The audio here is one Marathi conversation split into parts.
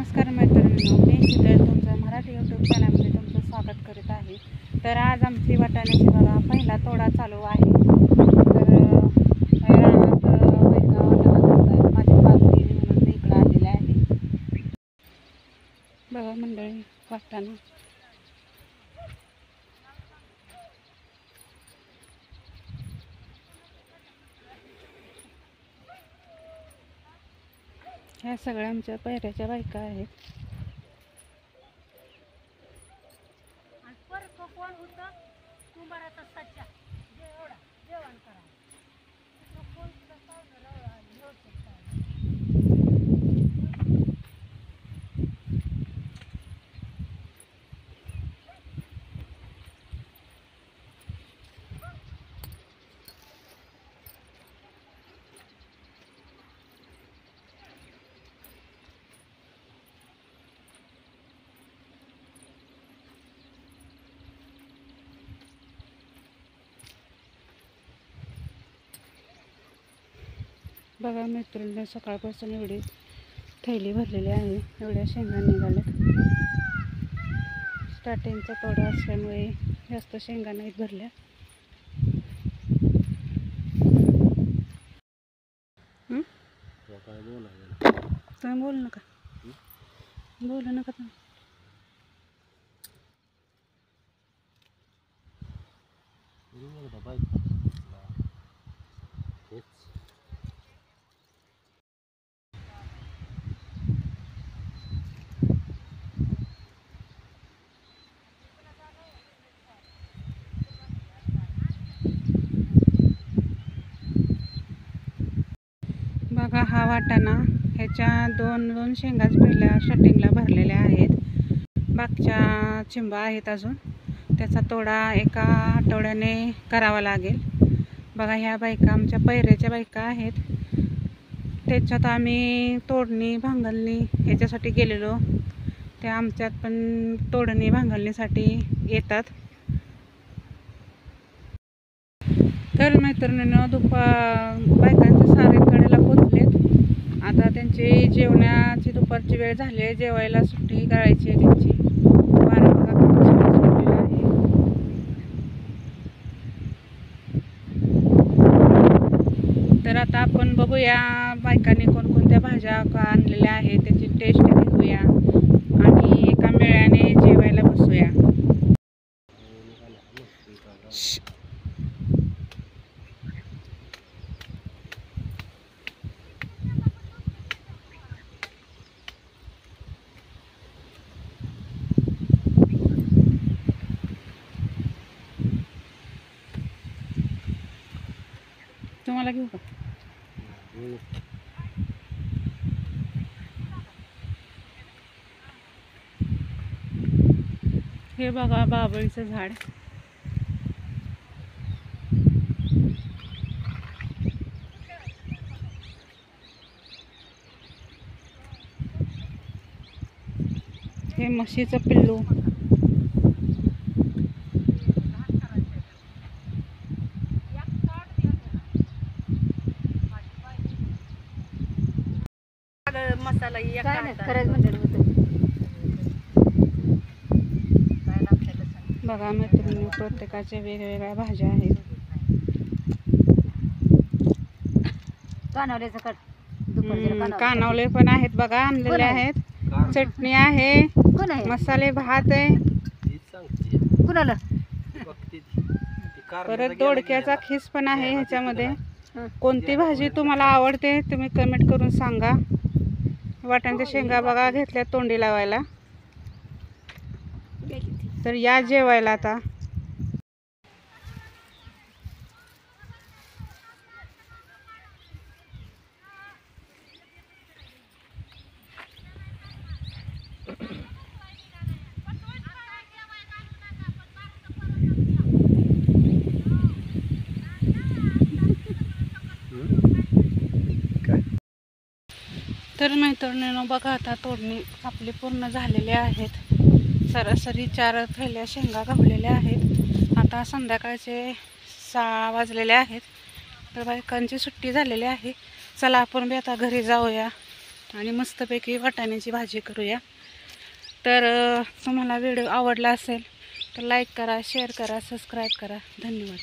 नमस्कार मैत्रिणींनो, मी शीतल तुमचं मराठी यूट्यूब चॅनलमध्ये तुमचं स्वागत करीत आहे। तर आज आमची वाटाण्याची बघा पहिला तोडा चालू आहे। तर रानात बायका वाटाणा तोडतायत, माझी पालखी म्हणून इकडं आलेले आहे। बघा मंडळी वाटाणा ह्या सगळ्या आमच्या पहिऱ्याच्या बायका आहेत। बघा मैत्रिणींनो, सकाळपासून एवढी थैली भरलेली आहे, एवढ्या शेंगा निघाल्यात। स्टार्टिंगचा तोडा असल्यामुळे जास्त शेंगा नाहीत भरल्या। तुम्ही बोलू नका, बोलू नका तुम्ही। बघा हा वाटाणा, ह्याच्या दोन शेंगाच पहिल्या स्टार्टिंगला भरलेल्या आहेत, बाकीच्या चिंबा आहेत अजून। त्याचा तोडा एका आठवड्याने करावा लागेल। बघा ह्या बायका आमच्या पैऱ्याच्या बायका आहेत, त्याच्यात आम्ही तोडणी भांगलणी ह्याच्यासाठी गेलेलो। त्या आमच्यात पण तोडणी भांगलणीसाठी येतात। तर मैत्रिणींनो, बायकांचे सारे कडेला पोचलेत। आता त्यांची जेवणाची दुपारची वेळ झाली आहे, जेवायला सुट्टी करायची आहे त्यांची। वारा बघा किती छान सुटलेला आहे। तर आता आपण बघूया बायकांनी कोणकोणत्या भाज्या आणलेल्या आहेत, त्याची टेस्ट घेऊया आणि एका मेळ्याने जेवायला बसूया। तुम्हाला घेऊ का? हे बघा बाभळीचं झाड, हे म्हशीचं पिल्लू, मसाला बघा मैत्रिणी प्रत्येकाच्या वेगवेगळ्या भाज्या आहेत। कानवले पण आहेत बघा, आणलेले आहेत। चटणी आहे, मसाले भात आहे, परत दोडक्याचा खीस पण आहे ह्याच्यामध्ये। कोणती भाजी तुम्हाला आवडते तुम्ही कमेंट करून सांगा। वाटाण्याच्या शेंगा बघा घेतल्या तोंडी लावायला। तर या जेवायला आता। तर मैत्रिणींनो बघा, आता तोडणी आपली पूर्ण झालेली आहेत। सरासरी 4 थैल्या शेंगा गावलेल्या आहेत। आता संध्याकाळचे 6 वाजलेले आहेत, तर बायकांची सुट्टी झालेली आहे। चला आपण बी आता घरी जाऊया। आणि मस्तपैकी वाटाण्याची भाजी करूया. तर तुम्हाला व्हिडिओ आवडला असेल तर लाईक करा, शेअर करा, सबस्क्राईब करा. धन्यवाद.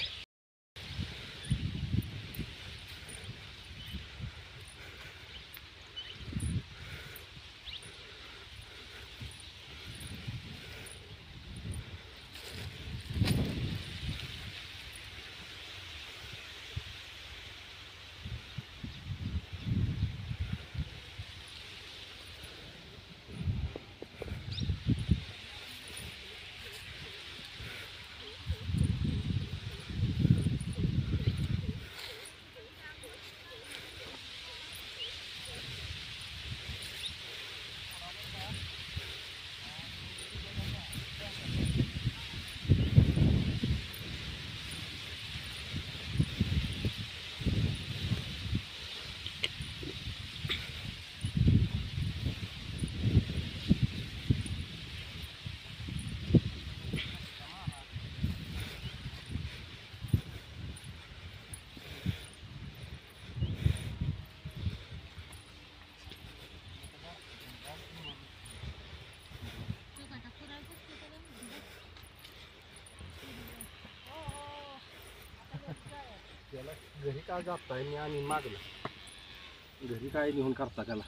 त्याला घरी काय जाताय मी आणि मागला घरी काय नेऊन करता त्याला